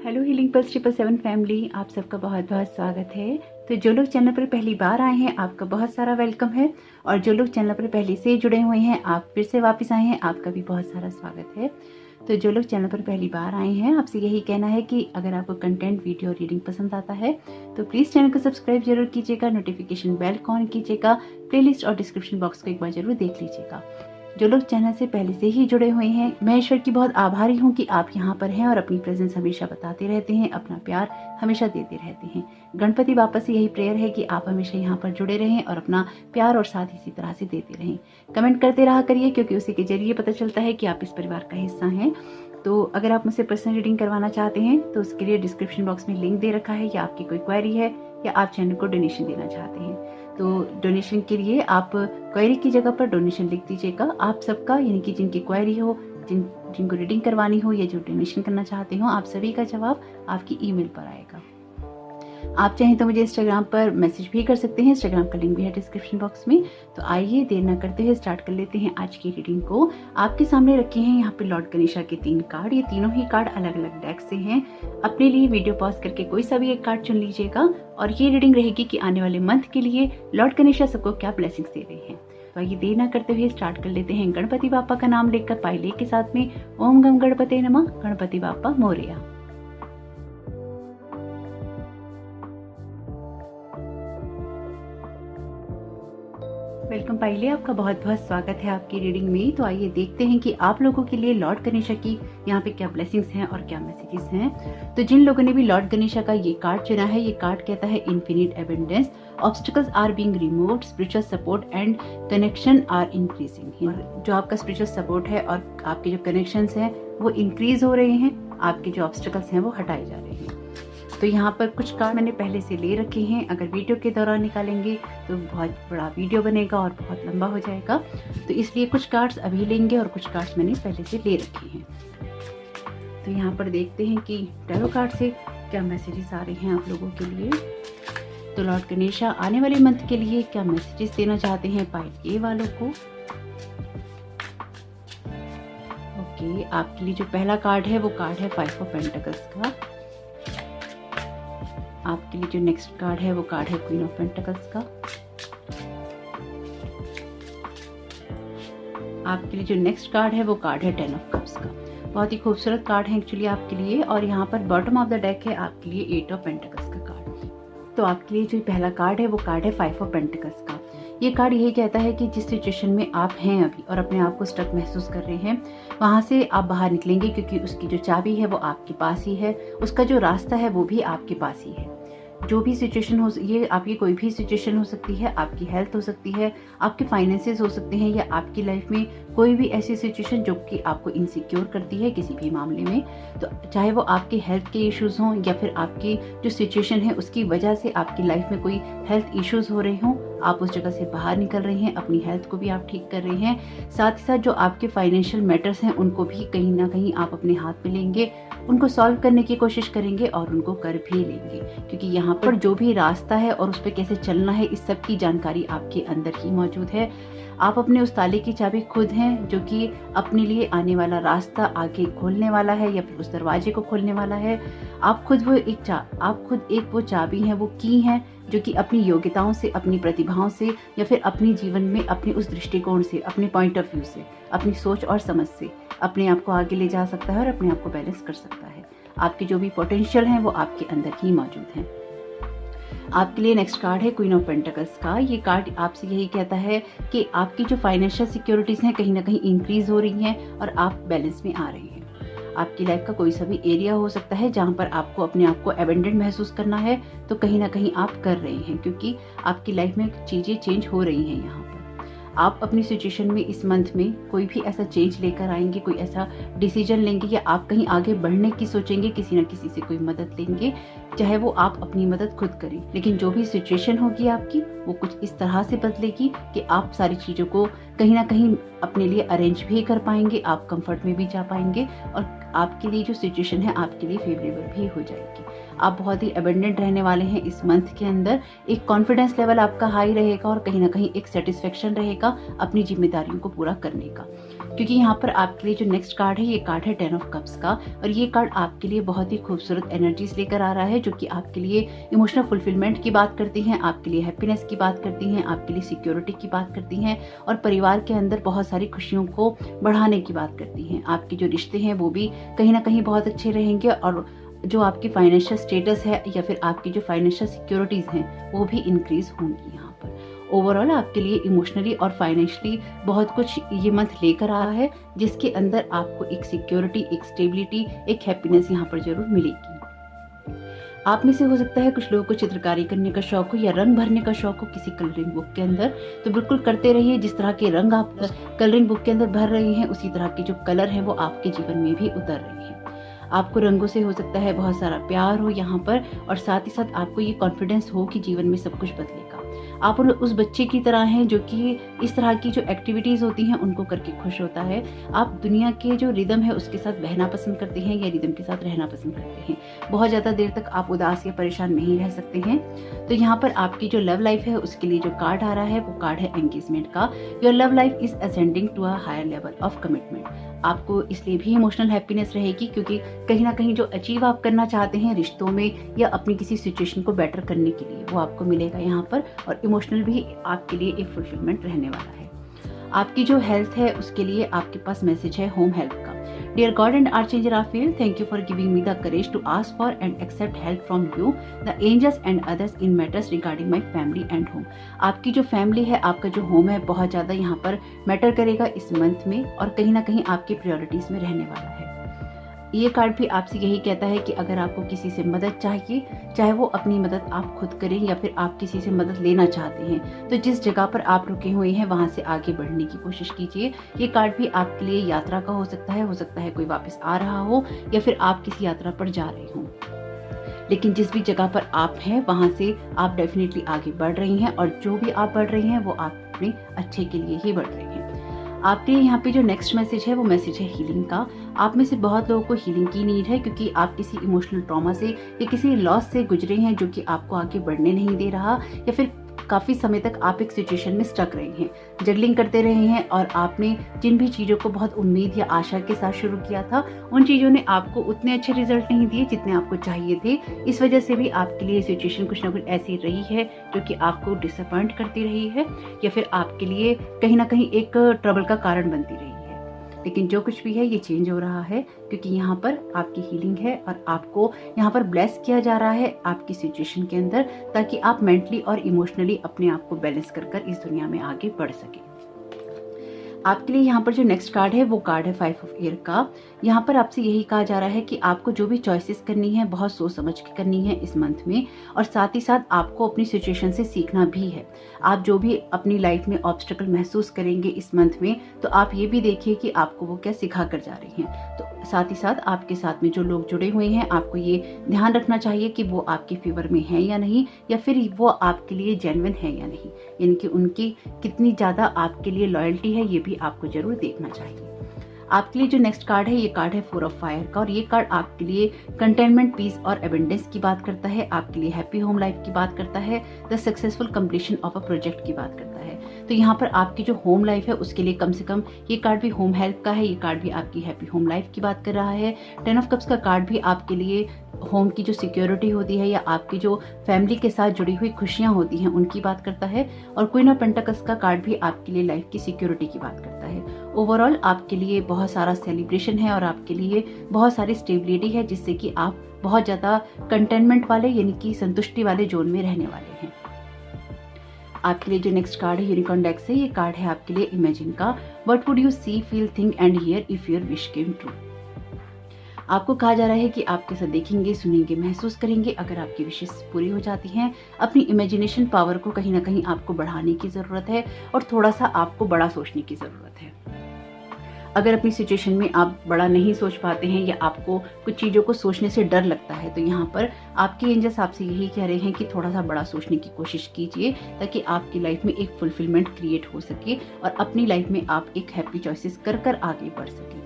Hello healing pulse 777 family, आप सबका बहुत बहुत स्वागत है। तो जो लोग चैनल पर पहली बार आए हैं आपका बहुत सारा वेलकम है, और जो लोग चैनल पर पहले से जुड़े हुए हैं आप फिर से वापस आए हैं, आपका भी बहुत सारा स्वागत है। तो जो लोग चैनल पर पहली बार आए हैं आपसे यही कहना है कि अगर आपको कंटेंट वीडियो रीडिंग पसंद आता है तो प्लीज़ चैनल को सब्सक्राइब जरूर कीजिएगा, नोटिफिकेशन बेल को ऑन कीजिएगा, प्लेलिस्ट और डिस्क्रिप्शन बॉक्स को एक बार जरूर देख लीजिएगा। जो लोग चैनल से पहले से ही जुड़े हुए हैं, मैं ईश्वर की बहुत आभारी हूँ कि आप यहाँ पर हैं और अपनी प्रेजेंस हमेशा बताते रहते हैं, अपना प्यार हमेशा देते रहते हैं। गणपति बापा से यही प्रेयर है कि आप हमेशा यहाँ पर जुड़े रहें और अपना प्यार और साथ इसी तरह से देते रहें। कमेंट करते रहा करिए, क्योंकि उसी के जरिए पता चलता है कि आप इस परिवार का हिस्सा हैं। तो अगर आप मुझसे पर्सनल रीडिंग करवाना चाहते हैं तो उसके लिए डिस्क्रिप्शन बॉक्स में लिंक दे रखा है, या आपकी कोई क्वेरी है या आप चैनल को डोनेशन देना चाहते हैं तो डोनेशन के लिए आप क्वेरी की जगह पर डोनेशन लिख दीजिएगा। आप सबका, यानी कि जिनकी क्वेरी हो, जिनको रीडिंग करवानी हो या जो डोनेशन करना चाहते हो, आप सभी का जवाब आपकी ईमेल पर आएगा। आप चाहें तो मुझे इंस्टाग्राम पर मैसेज भी कर सकते हैं, इंस्टाग्राम का लिंक भी है डिस्क्रिप्शन बॉक्स में। तो आइए देर न करते हुए स्टार्ट कर लेते हैं आज की रीडिंग को। आपके सामने रखे हैं यहाँ पे लॉर्ड गणेशा के 3 कार्ड। ये तीनों ही कार्ड अलग अलग डेक से हैं। अपने लिए वीडियो पॉज करके कोई सा भी एक कार्ड चुन लीजिएगा, और ये रीडिंग रहेगी कि आने वाले मंथ के लिए लॉर्ड गणेशा सबको क्या ब्लेसिंग्स दे रहे हैं। तो आइए देर न करते हुए स्टार्ट कर लेते हैं। गणपति बापा का नाम लेकर पाइले के साथ में ओम गम गणपते नमः, गणपति बापा मोरया। वेलकम पाइले, आपका बहुत बहुत स्वागत है आपकी रीडिंग में। तो आइए देखते हैं कि आप लोगों के लिए लॉर्ड गणेशा की यहाँ पे क्या ब्लेसिंग्स हैं और क्या मैसेजेस हैं। तो जिन लोगों ने भी लॉर्ड गणेशा का ये कार्ड चुना है, ये कार्ड कहता है infinite abundance, obstacles are being removed, spiritual support and connection are increasing. जो आपका स्पिरिचुअल सपोर्ट है और आपके जो कनेक्शंस हैं वो इंक्रीज हो रहे हैं, आपके जो ऑब्स्टिकल्स हैं वो हटाए जा रहे हैं। तो यहाँ पर कुछ कार्ड मैंने पहले से ले रखे हैं, अगर वीडियो के दौरान निकालेंगे तो बहुत बड़ा वीडियो बनेगा और बहुत लंबा हो जाएगा, तो इसलिए कुछ कार्ड्स अभी लेंगे और कुछ कार्ड्स मैंने पहले से ले रखे हैं। तो यहाँ पर देखते हैं कि टैरो कार्ड से क्या मैसेजेस आ रहे हैं आप लोगों के लिए। तो लॉर्ड गणेशा आने वाले मंथ के लिए क्या मैसेजेस देना चाहते हैं पाइल ए वालों को। ओके, आपके लिए जो पहला कार्ड है वो कार्ड है 5 ऑफ पेंटिकल्स का। आपके लिए जो नेक्स्ट कार्ड है वो कार्ड है क्वीन ऑफ पेंटिकल्स का। आपके लिए जो नेक्स्ट कार्ड है वो कार्ड है 10 ऑफ कप्स का। बहुत ही खूबसूरत कार्ड है एक्चुअली आपके लिए। और यहाँ पर बॉटम ऑफ द डेक है आपके लिए 8 ऑफ पेंटिकल्स का कार्ड। तो आपके लिए जो पहला कार्ड है वो कार्ड है 5 ऑफ पेंटिकल्स का। ये कार्ड यही कहता है कि जिस सिचुएशन में आप हैं अभी और अपने आप को स्टक महसूस कर रहे हैं, वहाँ से आप बाहर निकलेंगे, क्योंकि उसकी जो चाबी है वो आपके पास ही है, उसका जो रास्ता है वो भी आपके पास ही है। जो भी सिचुएशन हो, ये आपकी कोई भी सिचुएशन हो सकती है, आपकी हेल्थ हो सकती है, आपके फाइनेंसेस हो सकते हैं, या आपकी लाइफ में कोई भी ऐसी सिचुएशन जो कि आपको इनसिक्योर करती है किसी भी मामले में। तो चाहे वो आपके हेल्थ के इश्यूज हों या फिर आपकी जो सिचुएशन है उसकी वजह से आपकी लाइफ में कोई हेल्थ इश्यूज हो रहे हों, आप उस जगह से बाहर निकल रहे हैं, अपनी हेल्थ को भी आप ठीक कर रहे हैं। साथ ही साथ जो आपके फाइनेंशियल मैटर्स हैं उनको भी कहीं ना कहीं आप अपने हाथ में लेंगे, उनको सॉल्व करने की कोशिश करेंगे और उनको कर भी लेंगे, क्योंकि यहाँ पर जो भी रास्ता है और उस पर कैसे चलना है इस सब की जानकारी आपके अंदर ही मौजूद है। आप अपने उस ताले की चाबी खुद हैं, जो कि अपने लिए आने वाला रास्ता आगे खोलने वाला है या फिर उस दरवाजे को खोलने वाला है। आप खुद एक वो चाबी हैं, वो की हैं, जो कि अपनी योग्यताओं से, अपनी प्रतिभाओं से या फिर अपने जीवन में अपने उस दृष्टिकोण से, अपने पॉइंट ऑफ व्यू से, अपनी सोच और समझ से अपने आप को आगे ले जा सकता है और अपने आप को बैलेंस कर सकता है। आपके जो भी पोटेंशियल हैं वो आपके अंदर ही मौजूद हैं। आपके लिए नेक्स्ट कार्ड है क्वीन ऑफ पेंटिकल्स का। ये कार्ड आपसे यही कहता है कि आपकी जो फाइनेंशियल सिक्योरिटीज हैं कहीं ना कहीं इंक्रीज हो रही हैं और आप बैलेंस में आ रहे हैं। आपकी लाइफ का कोई सा भी एरिया हो सकता है जहां पर आपको अपने आप को एबेंडेंट महसूस करना है, तो कहीं ना कहीं आप कर रहे हैं, क्योंकि आपकी लाइफ में चीजें चेंज हो रही हैं। यहाँ पर आप अपनी सिचुएशन में इस मंथ में कोई भी ऐसा चेंज लेकर आएंगे, कोई ऐसा डिसीजन लेंगे, या आप कहीं आगे बढ़ने की सोचेंगे, किसी न किसी से कोई मदद लेंगे, चाहे वो आप अपनी मदद खुद करें, लेकिन जो भी सिचुएशन होगी आपकी वो कुछ इस तरह से बदलेगी कि आप सारी चीज़ों को कहीं ना कहीं अपने लिए अरेंज भी कर पाएंगे, आप कंफर्ट में भी जा पाएंगे और आपके लिए जो सिचुएशन है आपके लिए फेवरेबल भी हो जाएगी। आप बहुत ही अबेंडेंट रहने वाले हैं इस मंथ के अंदर। एक कॉन्फिडेंस लेवल आपका हाई रहेगा और कहीं ना कहीं एक सेटिस्फेक्शन रहेगा अपनी जिम्मेदारियों को पूरा करने का, क्योंकि यहाँ पर आपके लिए जो नेक्स्ट कार्ड है ये कार्ड है 10 ऑफ कप्स का, और ये कार्ड आपके लिए बहुत ही खूबसूरत एनर्जीज लेकर आ रहा है, जो कि आपके लिए इमोशनल फुलफिलमेंट की बात करती हैं, आपके लिए हैप्पीनेस की बात करती हैं, आपके लिए सिक्योरिटी की बात करती हैं और परिवार के अंदर बहुत सारी खुशियों को बढ़ाने की बात करती हैं। आपके जो रिश्ते हैं वो भी कहीं ना कहीं बहुत अच्छे रहेंगे और जो आपकी फाइनेंशियल स्टेटस है या फिर आपकी जो फाइनेंशियल सिक्योरिटीज हैं वो भी इंक्रीज होंगी। यहाँ पर ओवरऑल आपके लिए इमोशनली और फाइनेंशियली बहुत कुछ ये मंथ लेकर आ रहा है, जिसके अंदर आपको एक सिक्योरिटी, एक स्टेबिलिटी, एक हैप्पीनेस यहाँ पर जरूर मिलेगी। आप में से हो सकता है कुछ लोगों को चित्रकारी करने का शौक हो या रंग भरने का शौक हो किसी कलरिंग बुक के अंदर, तो बिल्कुल करते रहिए। जिस तरह के रंग आप कलरिंग बुक के अंदर भर रहे हैं उसी तरह के जो कलर है वो आपके जीवन में भी उतर रहे हैं। आपको रंगों से हो सकता है बहुत सारा प्यार हो यहाँ पर, और साथ ही साथ आपको ये कॉन्फिडेंस हो कि जीवन में सब कुछ बदलेगा। आप उस बच्चे की तरह हैं जो कि इस तरह की जो एक्टिविटीज होती हैं उनको करके खुश होता है। आप दुनिया के जो रिदम है उसके साथ बहना पसंद करते हैं या रिदम के साथ रहना पसंद करते हैं। बहुत ज्यादा देर तक आप उदास या परेशान नहीं रह सकते हैं। तो यहाँ पर आपकी जो लव लाइफ है उसके लिए जो कार्ड आ रहा है वो कार्ड है एंगेजमेंट का। Your love life is ascending to a higher level of commitment. आपको इसलिए भी इमोशनल हैप्पीनेस रहेगी क्योंकि कहीं ना कहीं जो अचीव आप करना चाहते हैं रिश्तों में या अपनी किसी सिचुएशन को बेटर करने के लिए वो आपको मिलेगा यहाँ पर, और इमोशनल भी आपके लिए एक फुलफिलमेंट रहने वाला है। आपकी जो हेल्थ है उसके लिए आपके पास मैसेज है होम हेल्प का। Dear God and Archangel Raphael, thank you for giving me the courage to ask for and accept help from you, the angels and others in matters regarding my family and home. आपकी जो family है, आपका जो home है बहुत ज़्यादा यहाँ पर मैटर करेगा इस मंथ में और कहीं ना कहीं आपके प्रायोरिटीज में रहने वाला है। ये कार्ड भी आपसे यही कहता है कि अगर आपको किसी से मदद चाहिए, चाहे वो अपनी मदद आप खुद करें या फिर आप किसी से मदद लेना चाहते हैं, तो जिस जगह पर आप रुके हुए हैं वहां से आगे बढ़ने की कोशिश कीजिए। ये कार्ड भी आपके लिए यात्रा का हो सकता है कोई वापस आ रहा हो या फिर आप किसी यात्रा पर जा रहे हो, लेकिन जिस भी जगह पर आप हैं वहां से आप डेफिनेटली आगे बढ़ रही हैं और जो भी आप बढ़ रही हैं वो आप अपने अच्छे के लिए ही बढ़ रही हैं। आपके लिए यहाँ पे जो नेक्स्ट मैसेज है वो मैसेज है हीलिंग का। आप में से बहुत लोगों को हीलिंग की नीड है क्योंकि आप किसी इमोशनल ट्रॉमा से या किसी लॉस से गुजरे हैं जो कि आपको आगे बढ़ने नहीं दे रहा, या फिर काफी समय तक आप एक सिचुएशन में स्टक रहे हैं, जगलिंग करते रहे हैं और आपने जिन भी चीजों को बहुत उम्मीद या आशा के साथ शुरू किया था उन चीजों ने आपको उतने अच्छे रिजल्ट नहीं दिए जितने आपको चाहिए थे। इस वजह से भी आपके लिए सिचुएशन कुछ ना कुछ ऐसी रही है जो कि आपको डिसअपॉइंट करती रही है या फिर आपके लिए कहीं ना कहीं एक ट्रबल का कारण बनती रही है। लेकिन जो कुछ भी है ये चेंज हो रहा है क्योंकि यहाँ पर आपकी हीलिंग है और आपको यहाँ पर ब्लेस किया जा रहा है आपकी सिचुएशन के अंदर, ताकि आप मेंटली और इमोशनली अपने आप को बैलेंस कर इस दुनिया में आगे बढ़ सके। आपके लिए यहाँ पर जो नेक्स्ट कार्ड है वो कार्ड है 5 ऑफ एयर का। यहाँ पर आपसे यही कहा जा रहा है कि आपको जो भी चॉइसेस करनी है बहुत सोच समझ के करनी है इस मंथ में, और साथ ही साथ आपको अपनी सिचुएशन से सीखना भी है। आप जो भी अपनी लाइफ में ऑब्स्टेकल महसूस करेंगे इस मंथ में, तो आप ये भी देखिए कि आपको वो क्या सिखा कर जा रही हैं। तो साथ ही साथ आपके साथ में जो लोग जुड़े हुए हैं आपको ये ध्यान रखना चाहिए कि वो आपके फेवर में है या नहीं, या फिर वो आपके लिए जेन्युइन है या नहीं, यानी कि उनकी कितनी ज्यादा आपके लिए लॉयल्टी है ये भी आपको जरूर देखना चाहिए। आपके लिए जो नेक्स्ट कार्ड है ये कार्ड है 4 ऑफ फायर का, और ये कार्ड आपके लिए कंटेनमेंट, पीस और एबंडेंस की बात करता है, आपके लिए हैप्पी होम लाइफ की बात करता है, the successful completion of a project की बात करता है। तो यहाँ पर आपकी जो होम लाइफ है उसके लिए कम से कम ये कार्ड भी होम हेल्प का है, ये कार्ड भी आपकी हैप्पी होम लाइफ की बात कर रहा है। 10 ऑफ कप्स का कार्ड भी आपके लिए होम की जो सिक्योरिटी होती है या आपकी जो फैमिली के साथ जुड़ी हुई खुशियां होती हैं उनकी बात करता है, और क्वीन ऑफ पेंटाकल्स का कार्ड भी आपके लिए लाइफ की सिक्योरिटी की बात करता है। ओवरऑल आपके लिए बहुत सारा सेलिब्रेशन है और आपके लिए बहुत सारी स्टेबिलिटी है, जिससे कि आप बहुत ज्यादा कंटेनमेंट वाले यानी कि संतुष्टि वाले जोन में रहने वाले हैं। आपके लिए जो नेक्स्ट कार्ड है यूनिकॉर्न डेक से, ये कार्ड है आपके लिए इमेजिन का। What would you see, feel, think and hear if your wish came true. आपको कहा जा रहा है कि आप कैसा देखेंगे, सुनेंगे, महसूस करेंगे अगर आपकी विशेष पूरी हो जाती हैं। अपनी इमेजिनेशन पावर को कहीं ना कहीं आपको बढ़ाने की जरूरत है और थोड़ा सा आपको बड़ा सोचने की जरूरत है। अगर अपनी सिचुएशन में आप बड़ा नहीं सोच पाते हैं या आपको कुछ चीज़ों को सोचने से डर लगता है, तो यहाँ पर आपके एंजल्स आपसे यही कह रहे हैं कि थोड़ा सा बड़ा सोचने की कोशिश कीजिए, ताकि आपकी लाइफ में एक फुलफिलमेंट क्रिएट हो सके और अपनी लाइफ में आप एक हैप्पी चॉइसेस कर आगे बढ़ सकें।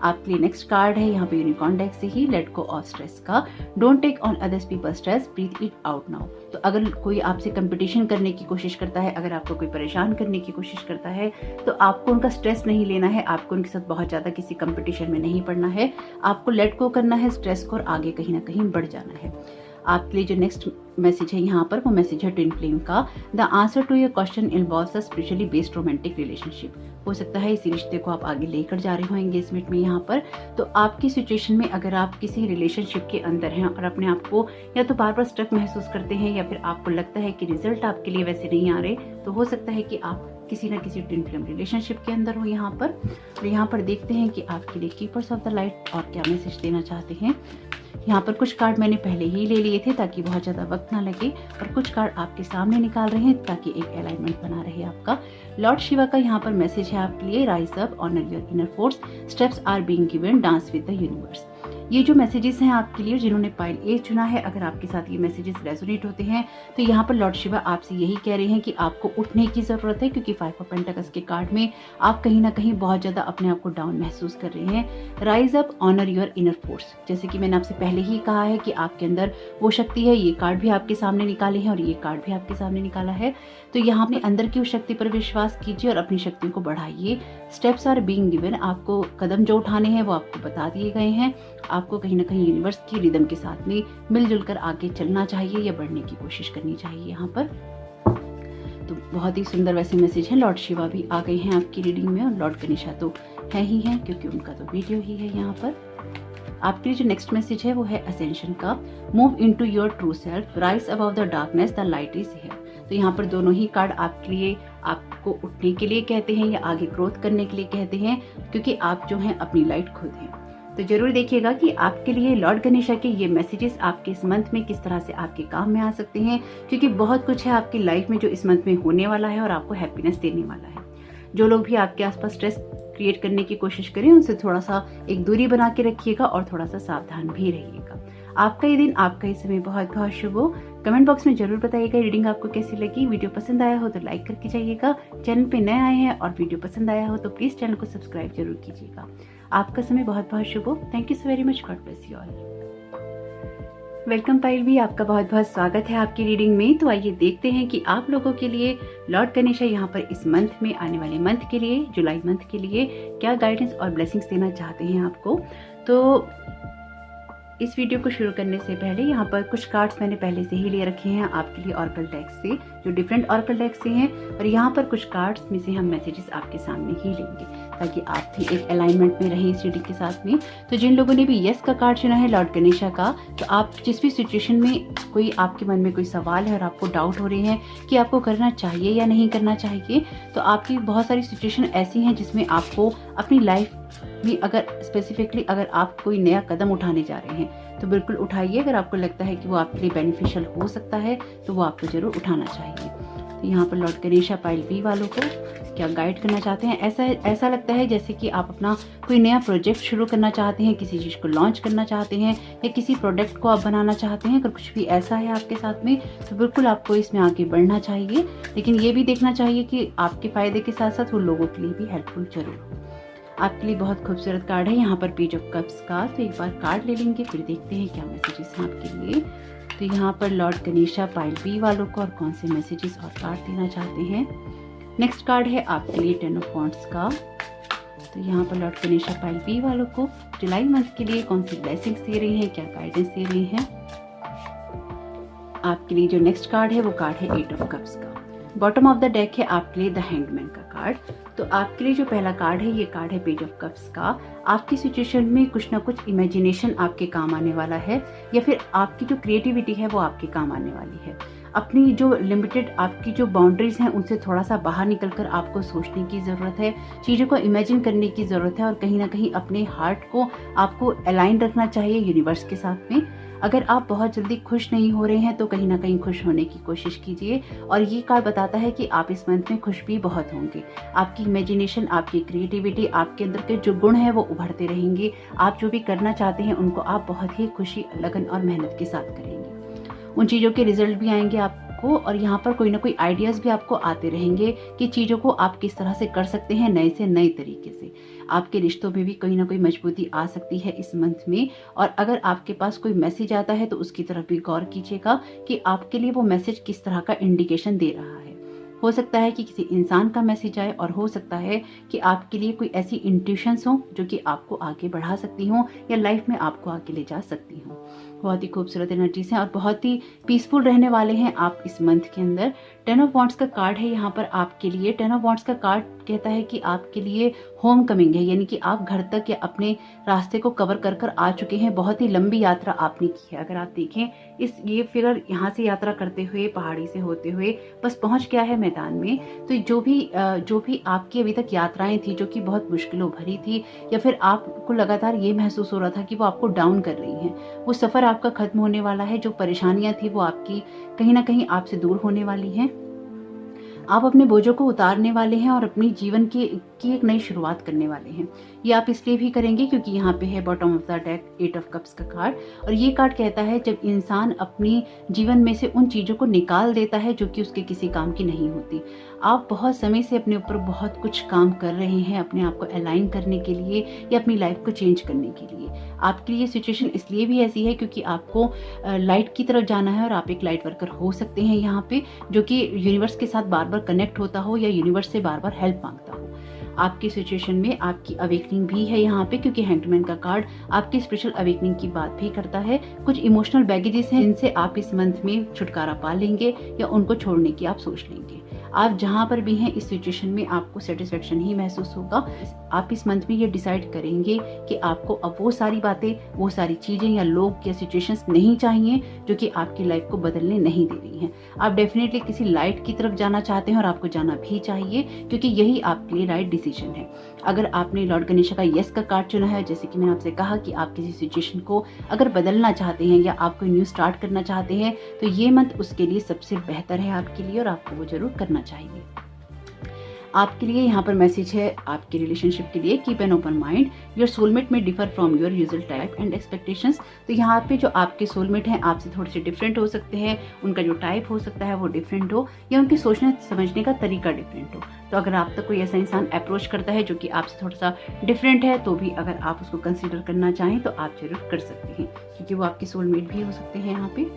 आपके लिए नेक्स्ट कार्ड है यहाँ पे यूनिकॉर्न डेक से ही लेट गो ऑफ स्ट्रेस का। Don't take on others people stress, breathe it out now. तो अगर कोई आपसे कंपटीशन करने की कोशिश करता है, अगर आपको कोई परेशान करने की कोशिश करता है, तो आपको उनका स्ट्रेस नहीं लेना है, आपको उनके साथ बहुत ज़्यादा किसी कंपटीशन में नहीं पड़ना है, आपको लेट गो करना है स्ट्रेस को और आगे कहीं ना कहीं बढ़ जाना है। आपके लिए जो नेक्स्ट मैसेज है यहाँ पर वो मैसेज है ट्विन फ्लेम का। The answer to your question involves a spiritually based romantic relationship. हो सकता है इसी रिश्ते को आप आगे लेकर जा रहे हो एंगेजमेंट में यहाँ पर। तो आपकी सिचुएशन में अगर आप किसी रिलेशनशिप के अंदर हैं और अपने आप को या तो बार बार स्ट्रक महसूस करते हैं या फिर आपको लगता है कि रिजल्ट आपके लिए वैसे नहीं आ रहे, तो हो सकता है कि आप किसी न किसी ट्विन फ्लेम रिलेशनशिप के अंदर हो यहाँ पर। और यहाँ पर देखते हैं कि आपके लिए कीपर्स ऑफ द लाइट और क्या मैसेज देना चाहते हैं। यहाँ पर कुछ कार्ड मैंने पहले ही ले लिए थे ताकि बहुत ज़्यादा वक्त ना लगे, और कुछ कार्ड आपके सामने निकाल रहे हैं ताकि एक अलाइनमेंट बना रहे आपका। लॉर्ड शिवा का यहाँ पर मैसेज है आपके लिए, rise up, honour your inner force, steps are being given, dance with the universe. ये जो मैसेजेस हैं आपके लिए, जिन्होंने पाइल ए चुना है, अगर आपके साथ ये मैसेजेस रेजोनेट होते हैं तो यहाँ पर लॉर्ड शिवा आपसे यही कह रहे हैं कि आपको उठने की ज़रूरत है, क्योंकि 5 ऑफ पेंटाकल्स के कार्ड में आप कहीं ना कहीं बहुत ज़्यादा अपने आप को डाउन महसूस कर रहे हैं। Rise up, honour your inner force, जैसे कि मैंने आपसे पहले ही कहा है कि आपके अंदर वो शक्ति है। ये कार्ड भी आपके सामने निकाले हैं और ये कार्ड भी आपके सामने निकाला है। तो यहाँ अपने अंदर की उस शक्ति पर विश्वास कीजिए और अपनी शक्तियों को बढ़ाइए। स्टेप्स आर बीइंग गिवन, आपको कदम जो उठाने हैं वो आपको बता दिए गए हैं। आपको कहीं ना कहीं यूनिवर्स की रिदम के साथ में मिलजुल कर आगे चलना चाहिए या बढ़ने की कोशिश करनी चाहिए यहाँ पर। तो बहुत ही सुंदर वैसे मैसेज है। लॉर्ड शिवा भी आ गए हैं आपकी रीडिंग में, और लॉर्ड गणेशा तो है ही हैं क्योंकि उनका तो वीडियो ही है यहाँ पर। आपके लिए जो नेक्स्ट मैसेज है वो है असेंशन का। Move into your true self, rise above the darkness, the light is here. तो यहाँ पर दोनों ही कार्ड आपके लिए, आपको उठने के लिए कहते हैं या आगे ग्रोथ करने के लिए कहते हैं, क्योंकि आप जो हैं अपनी लाइट खुद हैं। तो जरूर देखिएगा कि आपके लिए लॉर्ड गणेशा के ये मैसेजेस आपके इस मंथ में किस तरह से आपके काम में आ सकते हैं, क्योंकि बहुत कुछ है आपकी लाइफ में जो इस मंथ में होने वाला है और आपको हैप्पीनेस देने वाला है। जो लोग भी आपके आसपास स्ट्रेस क्रिएट करने की कोशिश करें, उनसे थोड़ा सा एक दूरी बना के रखिएगा और थोड़ा सा सावधान भी रहिएगा। आपका ये दिन, आपका ये समय बहुत बहुत शुभ हो। कमेंट बॉक्स में जरूर बताइएगा रीडिंग आपको कैसी लगी। वीडियो पसंद आया हो तो लाइक करके जाइएगा। चैनल पे नए आए हैं और वीडियो पसंद आया हो तो प्लीज चैनल को सब्सक्राइब जरूर कीजिएगा। आपका समय बहुत बहुत शुभ हो। Thank you so very much. God bless you all. Welcome pile भी, आपका बहुत बहुत स्वागत है आपकी रीडिंग में। तो आइए देखते हैं कि आप लोगों के लिए लॉर्ड गणेशा यहाँ पर इस मंथ में, आने वाले मंथ के लिए, जुलाई मंथ के लिए क्या गाइडेंस और ब्लेसिंग्स देना चाहते हैं आपको। तो इस वीडियो को शुरू करने से पहले यहाँ पर कुछ कार्ड्स मैंने पहले से ही ले रखे हैं आपके लिए ऑरेकल डेक से, जो डिफरेंट ऑरेकल डेक से हैं, और यहाँ पर कुछ कार्ड्स में से हम मैसेजेस आपके सामने ही लेंगे ताकि आप भी एक अलाइनमेंट में रहें इस रीडिंग के साथ में। तो जिन लोगों ने भी यस का कार्ड चुना है लॉर्ड गणेशा का, तो आप जिस भी सिचुएशन में कोई आपके मन में कोई सवाल है और आपको डाउट हो रहे हैं कि आपको करना चाहिए या नहीं करना चाहिए, तो आपकी बहुत सारी सिचुएशन ऐसी हैं जिसमें आपको अपनी लाइफ में, अगर स्पेसिफिकली अगर आप कोई नया कदम उठाने जा रहे हैं तो बिल्कुल उठाइए। अगर आपको लगता है कि वो आपके लिए बेनिफिशियल हो सकता है तो वो आपको जरूर उठाना चाहिए। तो यहाँ पर लॉर्ड गणेशा पाइल बी वालों को क्या गाइड करना चाहते हैं। ऐसा लगता है जैसे कि आप अपना कोई नया प्रोजेक्ट शुरू करना चाहते हैं, किसी चीज़ को लॉन्च करना चाहते हैं या किसी प्रोडक्ट को आप बनाना चाहते हैं। अगर कुछ भी ऐसा है आपके साथ में तो बिल्कुल आपको इसमें आगे बढ़ना चाहिए, लेकिन ये भी देखना चाहिए कि आपके फायदे के साथ साथ वो लोगों के लिए भी हेल्पफुल जरूर हो। आपके लिए बहुत खूबसूरत कार्ड है यहाँ पर पेज ऑफ कप्स का। तो एक बार कार्ड ले लेंगे, फिर देखते हैं क्या मैसेजेस हैं आपके लिए। तो यहाँ पर लॉर्ड गणेशा पाइल बी वालों को और कौन से मैसेजेस और कार्ड देना चाहते हैं। नेक्स्ट कार्ड है आपके लिए 10 ऑफ वांड्स का। तो यहाँ पर लॉर्ड गणेशा पाइल बी वालों को जुलाई मंथ के लिए कौन सी ब्लेसिंग्स दे रही हैं, क्या गाइडेंस दे रही हैं। आपके लिए जो नेक्स्ट कार्ड है वो कार्ड है 8 ऑफ कप्स का। बॉटम ऑफ द डेक है आपके लिए द हैंगमैन का कार्ड। तो आपके लिए जो पहला कार्ड है ये कार्ड है पेज ऑफ कप्स का। आपकी सिचुएशन में कुछ ना कुछ इमेजिनेशन आपके काम आने वाला है, या फिर आपकी जो क्रिएटिविटी है वो आपके काम आने वाली है। अपनी जो लिमिटेड आपकी जो बाउंड्रीज हैं उनसे थोड़ा सा बाहर निकलकर आपको सोचने की ज़रूरत है, चीज़ों को इमेजिन करने की ज़रूरत है, और कहीं ना कहीं अपने हार्ट को आपको अलाइन रखना चाहिए यूनिवर्स के साथ में। अगर आप बहुत जल्दी खुश नहीं हो रहे हैं तो कहीं ना कहीं खुश होने की कोशिश कीजिए। और ये कार्ड बताता है कि आप इस मंथ में खुश भी बहुत होंगे। आपकी इमेजिनेशन, आपकी क्रिएटिविटी, आपके अंदर के जो गुण हैं वो उभरते रहेंगे। आप जो भी करना चाहते हैं उनको आप बहुत ही खुशी, लगन और मेहनत के साथ करेंगे। उन चीज़ों के रिजल्ट भी आएंगे आपको, और यहाँ पर कोई ना कोई आइडियाज़ भी आपको आते रहेंगे कि चीज़ों को आप किस तरह से कर सकते हैं नए से नए तरीके से। आपके रिश्तों में भी कहीं ना कोई मजबूती आ सकती है इस मंथ में। और अगर आपके पास कोई मैसेज आता है तो उसकी तरफ भी गौर कीजिएगा कि आपके लिए वो मैसेज किस तरह का इंडिकेशन दे रहा है। हो सकता है कि किसी इंसान का मैसेज आए, और हो सकता है कि आपके लिए कोई ऐसी इंट्यूशंस हो जो कि आपको आगे बढ़ा सकती हो या लाइफ में आपको आगे ले जा सकती हो। बहुत ही खूबसूरत एनर्जीज हैं और बहुत ही पीसफुल रहने वाले हैं आप इस मंथ के अंदर। 10 ऑफ वॉन्ड्स का कार्ड है यहाँ पर आपके लिए। 10 ऑफ वॉन्ड्स का कार्ड कहता है कि आपके लिए होम कमिंग है, यानी कि आप घर तक या अपने रास्ते को कवर कर कर आ चुके हैं। बहुत ही लंबी यात्रा आपने की है। अगर आप देखें ये फिगर यहाँ से यात्रा करते हुए, पहाड़ी से होते हुए बस पहुंच गया है मैदान में। तो जो भी आपकी अभी तक यात्राएं थी जो कि बहुत मुश्किलों भरी थी, या फिर आपको लगातार ये महसूस हो रहा था कि वो आपको डाउन कर रही हैं, वो सफर आपका खत्म होने वाला है। जो परेशानियां थी वो आपकी कहीं ना कहीं आपसे दूर होने वाली हैं। आप अपने बोझों को उतारने वाले हैं और अपनी जीवन की एक नई शुरुआत करने वाले हैं। ये आप इसलिए भी करेंगे क्योंकि यहाँ पे है bottom of the deck 8 of cups का कार्ड, और ये कार्ड कहता है जब इंसान अपनी जीवन में से उन चीज़ों को निकाल देता है जो कि उसके किसी काम की नहीं होती। आप बहुत समय से अपने ऊपर बहुत कुछ काम कर रहे हैं अपने आप को अलाइन करने के लिए या अपनी लाइफ को चेंज करने के लिए। आपके लिए सिचुएशन इसलिए भी ऐसी है क्योंकि आपको लाइट की तरफ जाना है, और आप एक लाइट वर्कर हो सकते हैं यहाँ पे, जो कि यूनिवर्स के साथ बार बार कनेक्ट होता हो या यूनिवर्स से बार बार हेल्प मांगता हो। आपकी सिचुएशन में आपकी अवेकनिंग भी है यहाँ पे, क्योंकि हैंगमैन का कार्ड आपकी स्पिरिचुअल अवेकनिंग की बात भी करता है। कुछ इमोशनल बैगेजेस हैं जिनसे आप इस मंथ में छुटकारा पा लेंगे या उनको छोड़ने की आप सोच लेंगे। आप जहाँ पर भी हैं इस सिचुएशन में आपको सेटिस्फेक्शन ही महसूस होगा। आप इस मंथ में ये डिसाइड करेंगे कि आपको अब वो सारी बातें, वो सारी चीजें या लोग या सिचुएशंस नहीं चाहिए जो कि आपकी लाइफ को बदलने नहीं दे रही हैं। आप डेफिनेटली किसी लाइट की तरफ जाना चाहते हैं और आपको जाना भी चाहिए, क्योंकि यही आपके लिए राइट डिसीजन है। अगर आपने लॉर्ड गणेश का यस का कार्ड चुना है, जैसे कि मैंने आपसे कहा कि आप किसी सिचुएशन को अगर बदलना चाहते हैं या आप कोई न्यू स्टार्ट करना चाहते हैं, तो ये मंथ उसके लिए सबसे बेहतर है आपके लिए, और आपको वो जरूर करना चाहिए। आपके लिए यहाँ पर मैसेज है आपके रिलेशनशिप के लिए, keep an open mind, your soulmate may differ from your usual type and expectations. तो यहाँ पे जो आपके सोलमेट हैं आपसे थोड़े से डिफरेंट हो सकते हैं, उनका जो टाइप हो सकता है वो डिफरेंट हो, या उनके सोचने समझने का तरीका डिफरेंट हो। तो अगर आप तक कोई ऐसा इंसान अप्रोच करता है जो कि आपसे थोड़ा सा डिफरेंट है, तो भी अगर आप उसको कंसिडर करना चाहें तो आप जरूर कर सकते हैं, क्योंकि वो आपके सोलमेट भी हो सकते हैं। यहाँ पे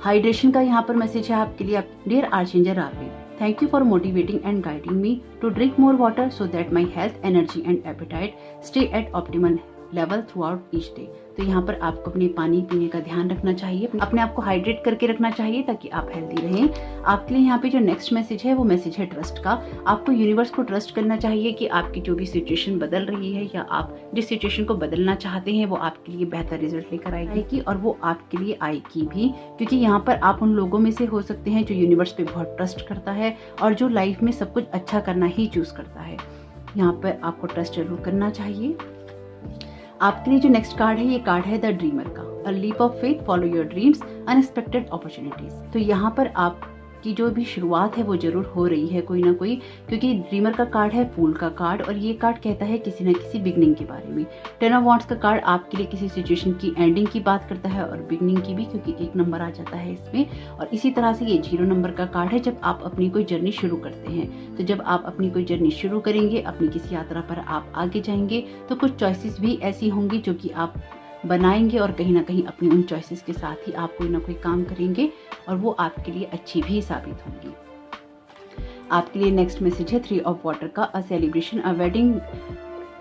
हाइड्रेशन का यहाँ पर मैसेज है आपके लिए। Dear archangel Raphael, thank you for motivating and guiding me to drink more water so that my health, energy and appetite stay at optimal level throughout each day। तो यहाँ पर आपको अपने पानी पीने का ध्यान रखना चाहिए, अपने आप को हाइड्रेट करके रखना चाहिए ताकि आप हेल्दी रहें। आपके लिए यहाँ पे जो नेक्स्ट मैसेज है वो मैसेज है ट्रस्ट का। आपको यूनिवर्स को ट्रस्ट करना चाहिए कि आपकी जो भी सिचुएशन बदल रही है या आप जिस सिचुएशन को बदलना चाहते हैं वो आपके लिए बेहतर रिजल्ट लेकर आएगी, और वो आपके लिए आएगी भी, क्योंकि यहाँ पर आप उन लोगों में से हो सकते हैं जो यूनिवर्स पे बहुत ट्रस्ट करता है और जो लाइफ में सब कुछ अच्छा करना ही चूज करता है। यहाँ पर आपको ट्रस्ट जरूर करना चाहिए। आपके लिए जो नेक्स्ट कार्ड है ये कार्ड है द ड्रीमर का। A leap of faith, follow your dreams, unexpected opportunities. तो यहाँ पर आपकी जो भी शुरुआत है वो जरूर हो रही है कोई ना कोई, क्योंकि ड्रीमर का कार्ड है फूल का कार्ड, और ये कार्ड कहता है किसी न किसी बिगनिंग के बारे में। 10 ऑफ वॉन्ड्स का कार्ड आपके लिए किसी सिचुएशन की एंडिंग की बात करता है और बिगनिंग की भी, क्योंकि 1 नंबर आ जाता है इसमें। और इसी तरह से ये 0 नंबर का कार्ड है जब आप अपनी कोई जर्नी शुरू करते हैं। तो जब आप अपनी कोई जर्नी शुरू करेंगे, अपनी किसी यात्रा पर आप आगे जाएंगे, तो कुछ चॉइसेस भी ऐसी होंगी जो कि आप बनाएंगे, और कहीं ना कहीं अपनी उन चॉइसेस के साथ ही आप कोई ना कोई काम करेंगे और वो आपके लिए अच्छी भी साबित होंगी। आपके लिए नेक्स्ट मैसेज है 3 ऑफ वाटर का। A celebration, a wedding,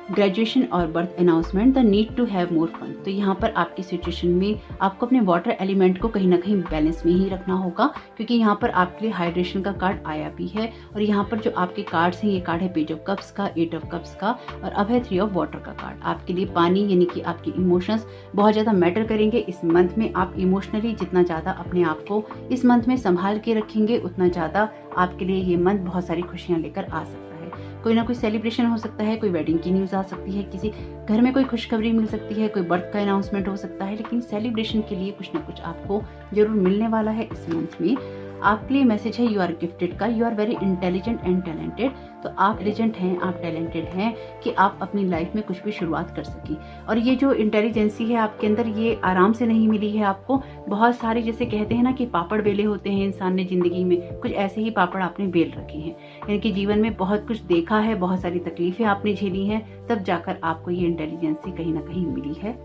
graduation और birth announcement, the need to have more fun. तो यहाँ पर आपकी सिचुएशन में आपको अपने वाटर एलिमेंट को कहीं ना कहीं बैलेंस में ही रखना होगा, क्योंकि यहाँ पर आपके लिए हाइड्रेशन का कार्ड आया भी है। और यहाँ पर जो आपके कार्ड्स हैं, ये कार्ड है पेज ऑफ कप्स का, 8 ऑफ कप्स का, और अब है 3 ऑफ वाटर का कार्ड। आपके लिए पानी यानी कि आपके इमोशंस बहुत ज़्यादा मैटर करेंगे इस मंथ में। आप इमोशनली जितना ज़्यादा अपने आप को इस मंथ में संभाल के रखेंगे, उतना ज़्यादा आपके लिए ये मंथ बहुत सारी खुशियाँ लेकर आ सकता है। कोई ना कोई सेलिब्रेशन हो सकता है, कोई वेडिंग की न्यूज़ आ सकती है, किसी घर में कोई खुशखबरी मिल सकती है, कोई बर्थ का अनाउंसमेंट हो सकता है, लेकिन सेलिब्रेशन के लिए कुछ ना कुछ आपको जरूर मिलने वाला है इस मंथ में। आपके लिए मैसेज है यू आर गिफ्टेड का, you are very intelligent and talented. तो आप इंटेलिजेंट हैं, आप टैलेंटेड हैं कि आप अपनी लाइफ में कुछ भी शुरुआत कर सकें। और ये जो इंटेलिजेंसी है आपके अंदर, ये आराम से नहीं मिली है आपको। बहुत सारे, जैसे कहते हैं ना कि पापड़ बेले होते हैं इंसान ने जिंदगी में, कुछ ऐसे ही पापड़ आपने बेल रखे हैं। यानी कि जीवन में बहुत कुछ देखा है, बहुत सारी तकलीफें आपने झेली हैं, तब जाकर आपको ये इंटेलिजेंसी कहीं ना कहीं मिली है।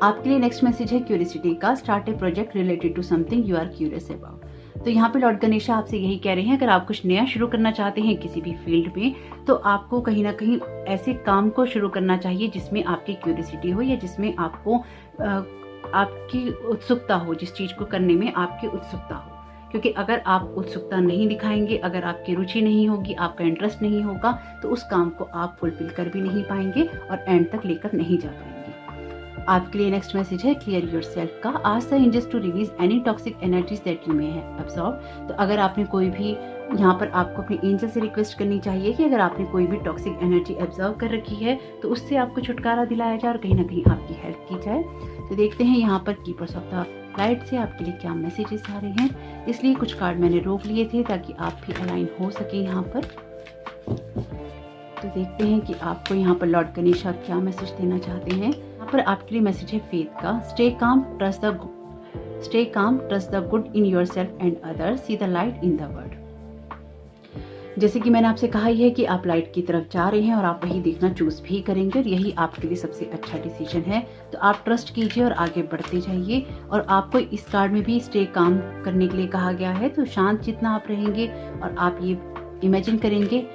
आपके लिए नेक्स्ट मैसेज है क्यूरियोसिटी का, start a project related to something you are curious about. तो यहाँ पे लॉर्ड गणेशा आपसे यही कह रहे हैं, अगर आप कुछ नया शुरू करना चाहते हैं किसी भी फील्ड में, तो आपको कहीं ना कहीं ऐसे काम को शुरू करना चाहिए जिसमें आपकी क्यूरियोसिटी हो, या जिसमें आपको आपकी उत्सुकता हो, जिस चीज को करने में आपकी उत्सुकता हो। क्योंकि अगर आप उत्सुकता नहीं दिखाएंगे, अगर आपकी रुचि नहीं होगी, आपका इंटरेस्ट नहीं होगा, तो उस काम को आप फुलफिल कर भी नहीं पाएंगे और एंड तक लेकर नहीं जा पाएंगे। आपके लिए नेक्स्ट मैसेज है क्लियर योरसेल्फ का, ask the angels to release any toxic energies that you may have absorb. तो अगर आपने कोई भी, यहाँ पर आपको अपने एंजल से रिक्वेस्ट करनी चाहिए कि अगर आपने कोई भी टॉक्सिक एनर्जी ऑब्जर्व कर रखी है तो उससे आपको छुटकारा दिलाया जाए और कहीं ना कहीं आपकी हेल्प की जाए। तो देखते हैं यहाँ पर कीपर्स ऑफ द लाइट से आपके लिए क्या मैसेजेस आ रहे हैं। इसलिए कुछ कार्ड मैंने रोक लिए थे ताकि आप भी अलाइन हो सके यहाँ पर। तो देखते हैं कि आपको यहाँ पर लॉर्ड गणेशा क्या मैसेज देना चाहते हैं। यहाँ पर आपके लिए मैसेज है फेथ का, stay calm trust the good in yourself and others, see the light in the world. जैसे कि मैंने आपसे कहा ही है कि आप लाइट की तरफ जा रहे हैं और आप वही देखना चूज भी करेंगे और यही आपके लिए सबसे अच्छा डिसीजन है। तो आप ट्रस्ट कीजिए और आगे बढ़ते जाइए। और आपको इस कार्ड में भी स्टे काम करने के लिए कहा गया है। तो शांत जितना आप रहेंगे और आप ये इमेजिन करेंगे,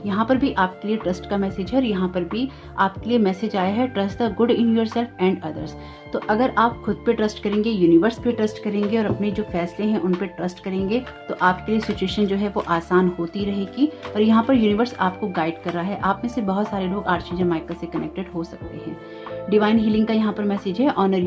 यहाँ पर भी आपके लिए ट्रस्ट का मैसेज है और यहाँ पर भी आपके लिए मैसेज आया है trust the good in yourself and others. तो अगर आप खुद पे ट्रस्ट करेंगे, यूनिवर्स पे ट्रस्ट करेंगे और अपने जो फैसले हैं उन पे ट्रस्ट करेंगे, तो आपके लिए सिचुएशन जो है वो आसान होती रहेगी। और यहाँ पर यूनिवर्स आपको गाइड कर रहा है। आप में से बहुत सारे लोग आर्चएंजल माइकल से कनेक्टेड हो सकते हैं। डिवाइन हीलिंग का यहाँ पर मैसेज है, honour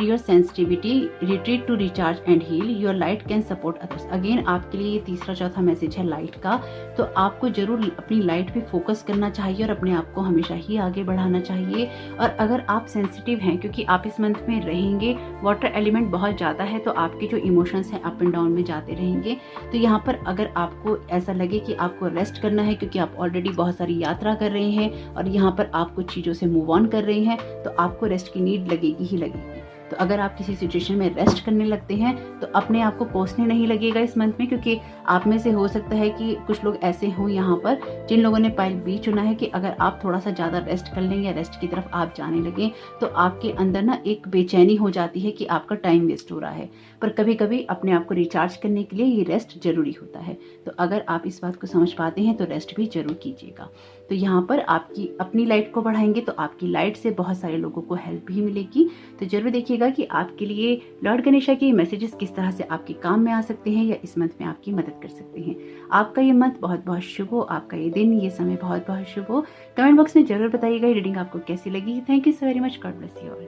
your sensitivity, retreat to recharge and heal, your light can support others. Again आपके लिए ये तीसरा चौथा मैसेज है लाइट का। तो आपको जरूर अपनी लाइट पे फोकस करना चाहिए और अपने आप को हमेशा ही आगे बढ़ाना चाहिए। और अगर आप सेंसिटिव हैं, क्योंकि आप इस मंथ में रहेंगे, वाटर एलिमेंट बहुत ज़्यादा है, तो आपके जो इमोशंस हैं अप एंड डाउन में जाते रहेंगे। तो यहाँ पर अगर आपको ऐसा लगे कि आपको रेस्ट करना है, क्योंकि आप ऑलरेडी बहुत सारी यात्रा कर रहे हैं और यहाँ पर आप कुछ चीज़ों से मूव ऑन कर रहे हैं, तो आपको रेस्ट की नीड लगेगी ही लगेगी। तो अगर आप किसी सिचुएशन में रेस्ट करने लगते हैं तो अपने आप को कोसने नहीं लगेगा इस मंथ में, क्योंकि आप में से हो सकता है कि कुछ लोग ऐसे हों यहाँ पर जिन लोगों ने पाइल बी चुना है कि अगर आप थोड़ा सा ज़्यादा रेस्ट कर लें या रेस्ट की तरफ आप जाने लगें तो आपके अंदर ना एक बेचैनी हो जाती है कि आपका टाइम वेस्ट हो रहा है। पर कभी कभी अपने आप को रिचार्ज करने के लिए ये रेस्ट जरूरी होता है। तो अगर आप इस बात को समझ पाते हैं तो रेस्ट भी जरूर कीजिएगा। तो यहाँ पर आपकी अपनी लाइट को बढ़ाएंगे तो आपकी लाइट से बहुत सारे लोगों को हेल्प भी मिलेगी। तो जरूर देखिएगा कि आपके लिए लॉर्ड गणेशा के मैसेजेस किस तरह से आपके काम में आ सकते हैं या इस मंथ में आपकी मदद कर सकते हैं। आपका ये मंथ बहुत बहुत शुभ हो, आपका ये दिन, ये समय बहुत बहुत शुभ हो। कमेंट बॉक्स में जरूर बताइएगा ये रीडिंग आपको कैसी लगी। Thank you so very much, God bless you all.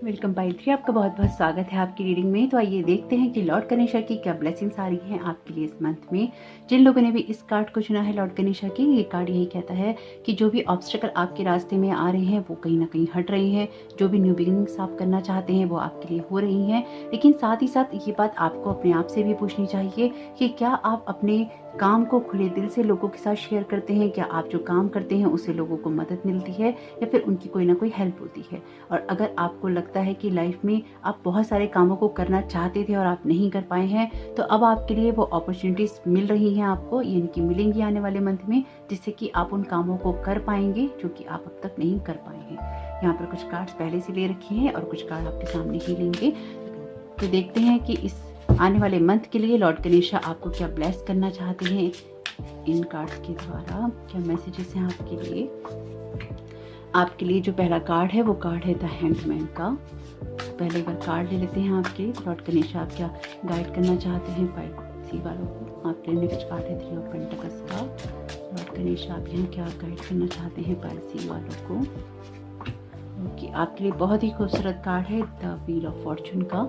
Welcome pile 3, आपका बहुत बहुत स्वागत है आपकी रीडिंग में। तो आइए देखते हैं कि लॉर्ड गणेशा की क्या ब्लेसिंग्स आ रही हैं आपके लिए इस मंथ में। जिन लोगों ने भी इस कार्ड को चुना है लॉर्ड गणेशा की, ये कार्ड यही कहता है कि जो भी ऑब्स्टेकल आपके रास्ते में आ रहे हैं वो कहीं ना कहीं हट रहे हैं। जो भी न्यू बिगिनिंग्स आप करना चाहते हैं वो आपके लिए हो रही हैं। लेकिन साथ ही साथ ये बात आपको अपने आप से भी पूछनी चाहिए कि क्या आप अपने काम को खुले दिल से लोगों के साथ शेयर करते हैं। क्या आप जो काम करते हैं उससे लोगों को मदद मिलती है या फिर उनकी कोई ना कोई हेल्प होती है। और अगर आपको लगता है कि लाइफ में आप बहुत सारे कामों को करना चाहते थे और आप नहीं कर पाए हैं, तो अब आपके लिए वो अपॉर्चुनिटीज मिल रही हैं आपको, यानी कि मिलेंगी आने वाले मंथ में, जिससे कि आप उन कामों को कर पाएंगे जो कि आप अब तक नहीं कर पाए हैं। यहाँ पर कुछ कार्ड्स पहले से ले रखे हैं और कुछ कार्ड आपके सामने ही लेंगे। तो देखते हैं कि इस आने वाले मंथ के लिए लॉर्ड गणेशा आपको क्या ब्लेस करना चाहते हैं इन कार्ड्स के द्वारा। क्या मैसेजेस हैं आपके लिए। आपके लिए जो पहला कार्ड है वो कार्ड है द हैंगमैन का। पहले बार कार्ड ले लेते हैं आपके लिए। लॉर्ड गणेशा आप क्या गाइड करना चाहते हैं पाइल सी वालों को। आपके लिए नेक्स्ट कार्ड है 3 ऑफ पेंटिकल्स का। लॉर्ड गणेशा आप यहाँ क्या गाइड करना चाहते हैं पाइल सी वालों को। ओके, आपके लिए बहुत ही खूबसूरत कार्ड है द व्हील ऑफ फॉर्चून का।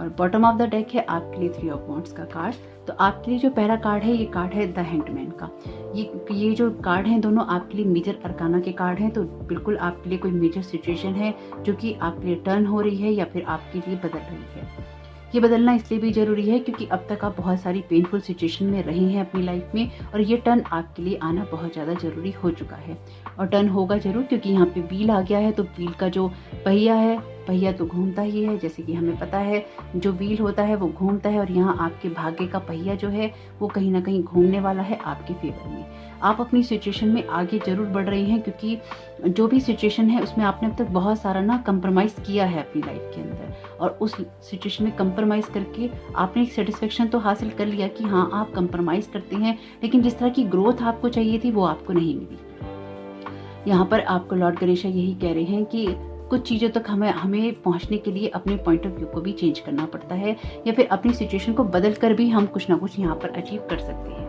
और बॉटम ऑफ द डेक है आपके लिए 3 ऑफ वॉन्ड्स का कार्ड। तो आपके लिए जो पहला कार्ड है ये कार्ड है द हैंगमैन का। ये जो कार्ड हैं दोनों आपके लिए मेजर अरकाना के कार्ड हैं। तो बिल्कुल आपके लिए कोई मेजर सिचुएशन है जो कि आपके लिए टर्न हो रही है या फिर आपके लिए बदल रही है। ये बदलना इसलिए भी ज़रूरी है क्योंकि अब तक आप बहुत सारी पेनफुल सिचुएशन में रहे हैं अपनी लाइफ में, और ये टर्न आपके लिए आना बहुत ज़्यादा ज़रूरी हो चुका है और टर्न होगा ज़रूर, क्योंकि यहाँ पे व्हील आ गया है। तो व्हील का जो पहिया है, पहिया तो घूमता ही है, जैसे कि हमें पता है जो व्हील होता है वो घूमता है, और यहाँ आपके भाग्य का पहिया जो है वो कहीं ना कहीं घूमने वाला है आपके फेवर में। आप अपनी सिचुएशन में आगे जरूर बढ़ रही हैं, क्योंकि जो भी सिचुएशन है उसमें आपने अब तक बहुत सारा ना कंप्रोमाइज़ किया है अपनी लाइफ के अंदर, और उस सिचुएशन में कंप्रोमाइज़ करके आपने एक सेटिस्फेक्शन तो हासिल कर लिया कि हाँ आप कंप्रोमाइज़ करते हैं, लेकिन जिस तरह की ग्रोथ आपको चाहिए थी वो आपको नहीं मिली। यहाँ पर आपको लॉर्ड गणेशा यही कह रहे हैं कि कुछ चीज़ों तक हमें पहुंचने के लिए अपने पॉइंट ऑफ व्यू को भी चेंज करना पड़ता है, या फिर अपनी सिचुएशन को बदल कर भी हम कुछ ना कुछ यहाँ पर अचीव कर सकते हैं।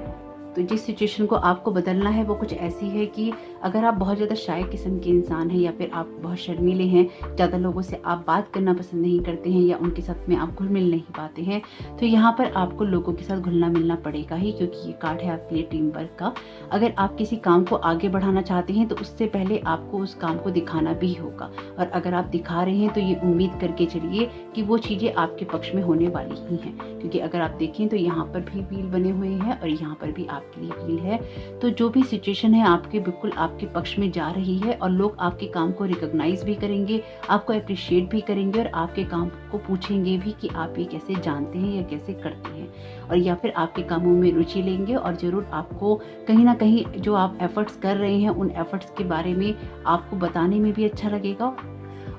तो जिस सिचुएशन को आपको बदलना है वो कुछ ऐसी है कि अगर आप बहुत ज़्यादा शाय किस्म के इंसान हैं, या फिर आप बहुत शर्मीले हैं, ज़्यादा लोगों से आप बात करना पसंद नहीं करते हैं, या उनके साथ में आप घुल मिल नहीं पाते हैं, तो यहाँ पर आपको लोगों के साथ घुलना मिलना पड़ेगा ही, क्योंकि ये कार्ड है आपके लिए टीम वर्क का। अगर आप किसी काम को आगे बढ़ाना चाहते हैं तो उससे पहले आपको उस काम को दिखाना भी होगा, और अगर आप दिखा रहे हैं तो ये उम्मीद करके चलिए कि वो चीज़ें आपके पक्ष में होने वाली ही हैं। क्योंकि अगर आप देखें तो यहाँ पर भी व्हील बने हुए हैं और यहाँ पर भी आपके लिए व्हील है। तो जो भी सिचुएशन है आपके बिल्कुल आपके पक्ष में जा रही है, और लोग आपके काम को रिकॉग्नाइज भी करेंगे, आपको अप्रिशिएट भी करेंगे, और आपके काम को पूछेंगे भी कि आप ये कैसे जानते हैं या कैसे करते हैं, और या फिर आपके कामों में रुचि लेंगे। और ज़रूर आपको कहीं ना कहीं जो आप एफर्ट्स कर रहे हैं उन एफर्ट्स के बारे में आपको बताने में भी अच्छा लगेगा,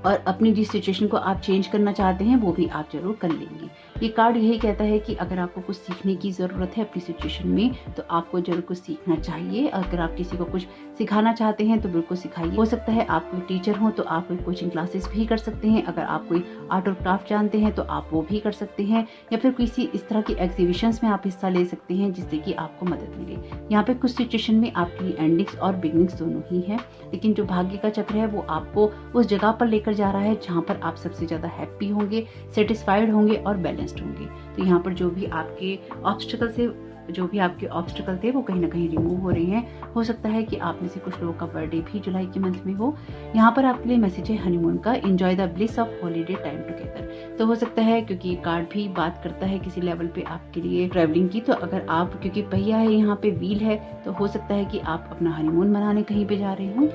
और अपनी जिस सिचुएशन को आप चेंज करना चाहते हैं वो भी आप जरूर कर लेंगे। ये कार्ड यही कहता है कि अगर आपको कुछ सीखने की ज़रूरत है अपनी सिचुएशन में तो आपको जरूर कुछ सीखना चाहिए। अगर आप किसी को कुछ सिखाना चाहते हैं तो बिल्कुल सिखाइए। हो सकता है आप कोई टीचर हो तो आप कोई कोचिंग क्लासेस भी कर सकते हैं। अगर आप कोई आर्ट और क्राफ्ट जानते हैं तो आप वो भी कर सकते हैं, या फिर किसी इस तरह की एग्जीबिशंस में आप हिस्सा ले सकते हैं जिससे कि आपको मदद मिले। यहाँ पे कुछ सिचुएशन में आपके लिए एंडिंग्स और बिगनिंग्स दोनों ही है, लेकिन जो भाग्य का चक्र है वो आपको उस जगह पर लेकर जा रहा है जहाँ पर आप सबसे ज़्यादा हैप्पी होंगे, सेटिस्फाइड होंगे और बैलेंस्ड होंगे। तो यहाँ पर जो भी आपके ऑब्स्टिकल थे वो कहीं ना कहीं रिमूव हो रहे हैं। हो सकता है कि आप में से कुछ लोगों का बर्थडे भी जुलाई के मंथ में हो। यहाँ पर आपके लिए मैसेज है हनीमून का, enjoy the bliss of holiday time together. तो हो सकता है क्योंकि ये कार्ड भी बात करता है किसी लेवल पे आपके लिए ट्रैवलिंग की, तो अगर आप, क्योंकि पहिया है यहाँ पे व्हील है, तो हो सकता है कि आप अपना हनीमून मनाने कहीं पे जा रहे हों।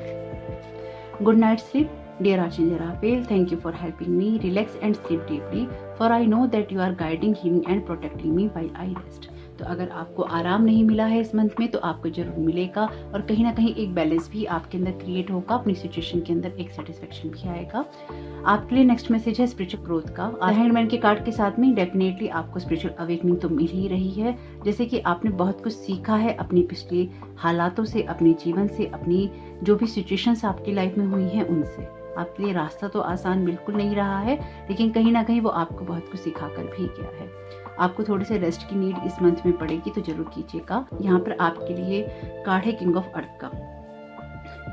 Good night sleep Dear Archangel Raphael, thank you for helping me relax and sleep deeply, for I know that you are guiding, healing and protecting me while I rest. तो अगर आपको आराम नहीं मिला है इस मंथ में तो आपको जरूर मिलेगा, और कहीं ना कहीं एक बैलेंस भी आपके अंदर क्रिएट होगा, अपनी सिचुएशन के अंदर एक सेटिस्फेक्शन भी आएगा। आपके लिए नेक्स्ट मैसेज है स्पिरिचुअल ग्रोथ का। हैंडमैन के कार्ड के साथ में डेफिनेटली आपको स्पिरिचुअल अवेकनिंग तो मिल ही रही है, जैसे कि आपने बहुत कुछ सीखा है अपने पिछले हालातों से, अपने जीवन से, अपनी जो भी सिचुएशंस आपकी लाइफ में हुई हैं उनसे। आपके लिए रास्ता तो आसान बिल्कुल नहीं रहा है, लेकिन कहीं ना कहीं वो आपको बहुत कुछ सिखाकर भी गया है। आपको थोड़े से रेस्ट की नीड इस मंथ में पड़ेगी तो जरूर कीजिएगा। यहाँ पर आपके लिए कार्ड है किंग ऑफ अर्थ का।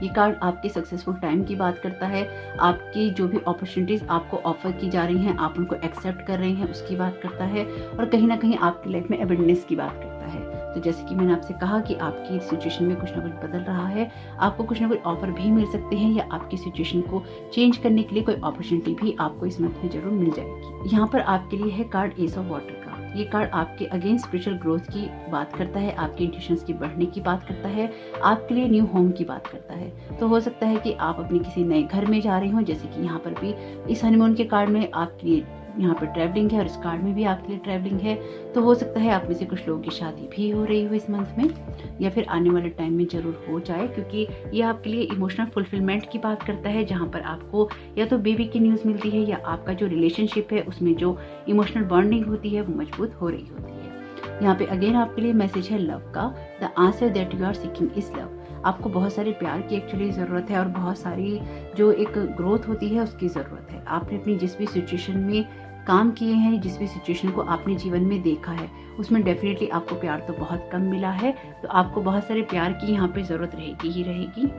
ये कार्ड आपके सक्सेसफुल टाइम की बात करता है, आपकी जो भी अपॉर्चुनिटीज आपको ऑफर की जा रही हैं आप उनको एक्सेप्ट कर रहे हैं उसकी बात करता है, और कहीं ना कहीं आपकी लाइफ में एबंडेंस की बात करता है। तो जैसे कि मैंने आपसे कहा कि आपकी सिचुएशन में कुछ ना कुछ बदल रहा है, आपको कुछ ना कुछ ऑफर भी मिल सकते हैं, या आपकी सिचुएशन को चेंज करने के लिए कोई अपॉर्चुनिटी भी आपको इस मंथ में जरूर मिल जाएगी। यहाँ पर आपके लिए है कार्ड एस ऑफ वाटर का। ये कार्ड आपके अगेन स्पिरिचुअल ग्रोथ की बात करता है, आपके इंट्यूशंस की बढ़ने की बात करता है, आपके लिए न्यू होम की बात करता है। तो हो सकता है कि आप अपने किसी नए घर में जा रहे हो, जैसे कि यहाँ पर भी इस हनीमून के कार्ड में आपके लिए यहाँ पर ट्रैवलिंग है, और इस कार्ड में भी आपके लिए ट्रैवलिंग है। तो हो सकता है आप में से कुछ लोगों की शादी भी हो रही हो इस मंथ में, या फिर आने वाले टाइम में जरूर हो जाए, क्योंकि ये आपके लिए इमोशनल फुलफिलमेंट की बात करता है, जहाँ पर आपको या तो बेबी की न्यूज़ मिलती है, या आपका जो रिलेशनशिप है उसमें जो इमोशनल बॉन्डिंग होती है वो मजबूत हो रही होती है। यहाँ पे अगेन आपके लिए मैसेज है लव का। The answer that you are seeking is love. आपको बहुत सारे प्यार की एक्चुअली ज़रूरत है, और बहुत सारी जो एक ग्रोथ होती है उसकी ज़रूरत है। आपने अपनी जिस भी सिचुएशन में काम किए हैं, जिस भी सिचुएशन को आपने जीवन में देखा है उसमें डेफिनेटली आपको प्यार तो बहुत कम मिला है, तो आपको बहुत सारे प्यार की यहाँ पे ज़रूरत रहेगी ही रहेगी,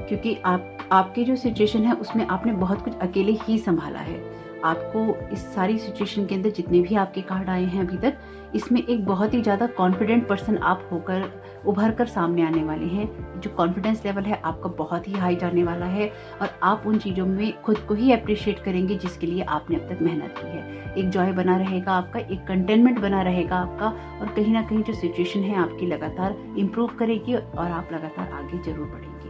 क्योंकि आपकी जो सिचुएशन है उसमें आपने बहुत कुछ अकेले ही संभाला है। आपको इस सारी सिचुएशन के अंदर जितने भी आपके कार्ड आए हैं अभी तक, इसमें एक बहुत ही ज़्यादा कॉन्फिडेंट पर्सन आप होकर उभर कर सामने आने वाले हैं। जो कॉन्फिडेंस लेवल है आपका बहुत ही हाई जाने वाला है और आप उन चीज़ों में खुद को ही अप्रिशिएट करेंगे जिसके लिए आपने अब तक मेहनत की है। एक जॉय बना रहेगा आपका, एक कंटेनमेंट बना रहेगा आपका, और कहीं ना कहीं जो सिचुएशन है आपकी लगातार इम्प्रूव करेगी और आप लगातार आगे जरूर बढ़ेंगे।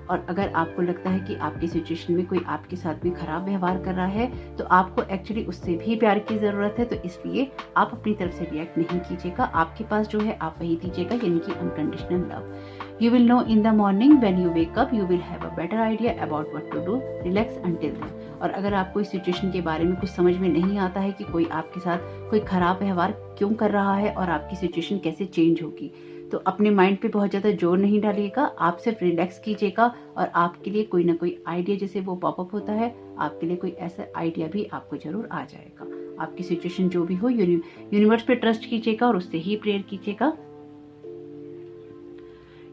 और अगर आपको लगता है कि आपकी सिचुएशन में कोई आपके साथ में खराब व्यवहार कर रहा है तो आपको एक्चुअली उससे भी प्यार की ज़रूरत है, तो इसलिए आप अपनी तरफ से रिएक्ट नहीं कीजिएगा। आपके पास जो है आप वही दीजिएगा, यानी कि unconditional love. You will know in the morning when you wake up, you will have a better idea about what to do, relax until then. और अगर आपको इस सिचुएशन के बारे में कुछ समझ में नहीं आता है कि कोई आपके साथ कोई खराब व्यवहार क्यों कर रहा है और आपकी सिचुएशन कैसे चेंज होगी, तो अपने माइंड पे बहुत ज़्यादा जोर नहीं डालिएगा। आप सिर्फ रिलैक्स कीजिएगा और आपके लिए कोई ना कोई आइडिया जैसे वो पॉपअप होता है, आपके लिए कोई ऐसा आइडिया भी आपको जरूर आ जाएगा। आपकी सिचुएशन जो भी हो, यूनिवर्स पे ट्रस्ट कीजिएगा और उससे ही प्रेयर कीजिएगा।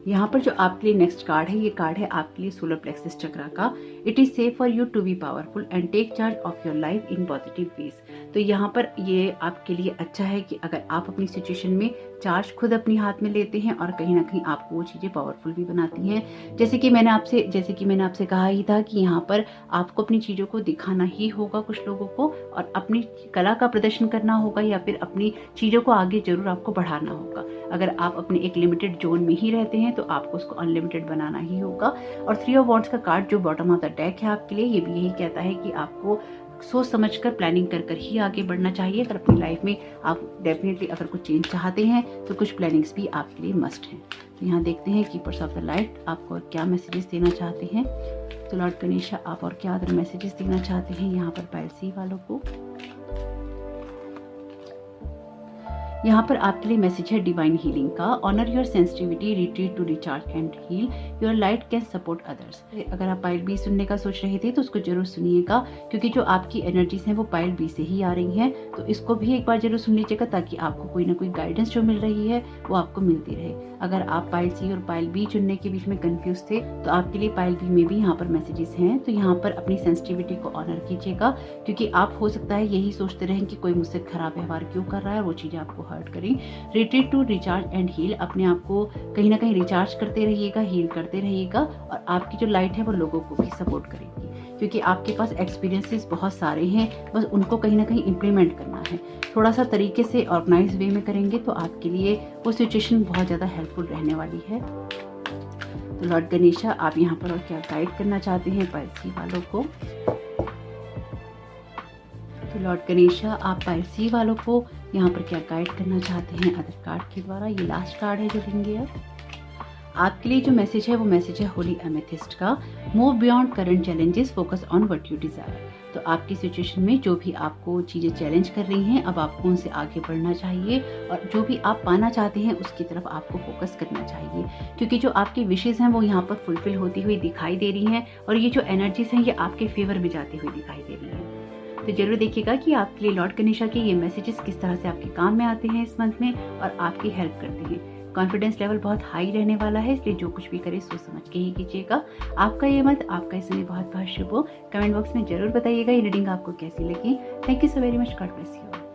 यहाँ पर जो आपके लिए नेक्स्ट कार्ड है, ये कार्ड है आपके लिए सोलर प्लेक्सस चक्रा का। It is safe for you to be powerful and take charge of your life in positive ways. तो यहाँ पर ये आपके लिए अच्छा है कि अगर आप अपनी सिचुएशन में चार्ज खुद अपने हाथ में लेते हैं और कहीं ना कहीं आपको वो चीज़ें पावरफुल भी बनाती हैं। जैसे कि मैंने आपसे कहा ही था कि यहाँ पर आपको अपनी चीज़ों को दिखाना ही होगा कुछ लोगों को, और अपनी कला का प्रदर्शन करना होगा, या फिर अपनी चीज़ों को आगे जरूर आपको बढ़ाना होगा। अगर आप अपने एक लिमिटेड जोन में ही रहते हैं तो आपको उसको अनलिमिटेड बनाना ही होगा। और 3 ऑफ वॉन्ड्स का कार्ड जो बॉटम ऑफ द डेक है आपके लिए, ये भी यही कहता है कि आपको सोच समझकर प्लानिंग कर कर ही आगे बढ़ना चाहिए। अगर अपनी लाइफ में आप डेफिनेटली अगर कुछ चेंज चाहते हैं तो कुछ प्लानिंग्स भी आपके लिए मस्ट हैं। तो यहाँ देखते हैं कीपर्स ऑफ द लाइट आपको क्या मैसेजेस देना चाहते हैं। तो लॉर्ड गणेशा आप और क्या अदर मैसेजेस देना चाहते हैं यहाँ पर पाइल्सी वालों को। यहाँ पर आपके लिए मैसेज है डिवाइन हीलिंग का। Honour your sensitivity, retreat to recharge and heal, your light can support others. अगर आप पाइल बी सुनने का सोच रहे थे तो उसको जरूर सुनिएगा, क्योंकि जो आपकी एनर्जीज हैं वो पाइल बी से ही आ रही हैं। तो इसको भी एक बार जरूर सुन लीजिएगा ताकि आपको कोई ना कोई गाइडेंस जो मिल रही है वो आपको मिलती रहे। अगर आप पाइल सी और पाइल बी चुनने के बीच में कंफ्यूज थे तो आपके लिए पाइल बी में भी यहाँ पर मैसेजेस हैं। तो यहाँ पर अपनी सेंसिटिविटी को ऑनर कीजिएगा, क्योंकि आप हो सकता है यही सोचते रहें कि कोई मुझसे खराब व्यवहार क्यों कर रहा है, वो चीजें आपको हर्ट करें। Retreat to recharge and heal, अपने आप को कहीं ना कहीं रिचार्ज करते रहिएगा, हील करते रहिएगा, और आपकी जो लाइट है वो लोगों को भी सपोर्ट करेगी, क्योंकि आपके पास एक्सपीरियंसेस बहुत सारे हैं, बस उनको कहीं ना कहीं इम्प्लीमेंट करना है। थोड़ा सा तरीके से ऑर्गेनाइज वे में करेंगे तो आपके लिए वो सिचुएशन बहुत ज़्यादा हेल्पफुल रहने वाली है। तो लॉर्ड गणेशा आप यहाँ पर और क्या गाइड करना चाहते हैं पाइल्सी वालों को। तो लॉर्ड गणेशा आप पाइल्सी वालों को यहाँ पर क्या गाइड करना चाहते हैं अदर कार्ड के द्वारा। ये लास्ट कार्ड है जो देंगे अब आपके लिए। जो मैसेज है वो मैसेज है होली एमेथिस्ट का। Move beyond current challenges, focus on what you desire. तो आपकी सिचुएशन में जो भी आपको चीज़ें चैलेंज कर रही हैं, अब आपको उनसे आगे बढ़ना चाहिए और जो भी आप पाना चाहते हैं उसकी तरफ आपको फोकस करना चाहिए, क्योंकि जो आपकी विशेज़ हैं वो यहाँ पर फुलफिल होती हुई दिखाई दे रही हैं और ये जो एनर्जीज हैं ये आपके फेवर में जाती हुई दिखाई दे रही हैं। तो जरूर देखिएगा कि आपके लिए लॉर्ड गणेशा के ये मैसेजेस किस तरह से आपके काम में आते हैं इस मंथ में और आपकी हेल्प करते हैं। कॉन्फिडेंस लेवल बहुत हाई रहने वाला है, इसलिए जो कुछ भी करे सोच समझ के ही कीजिएगा। आपका ये मंथ, आपका इस समय बहुत बहुत शुभ हो। कमेंट बॉक्स में जरूर बताइएगा ये रीडिंग आपको कैसी लगी। Thank you so very much. God bless you.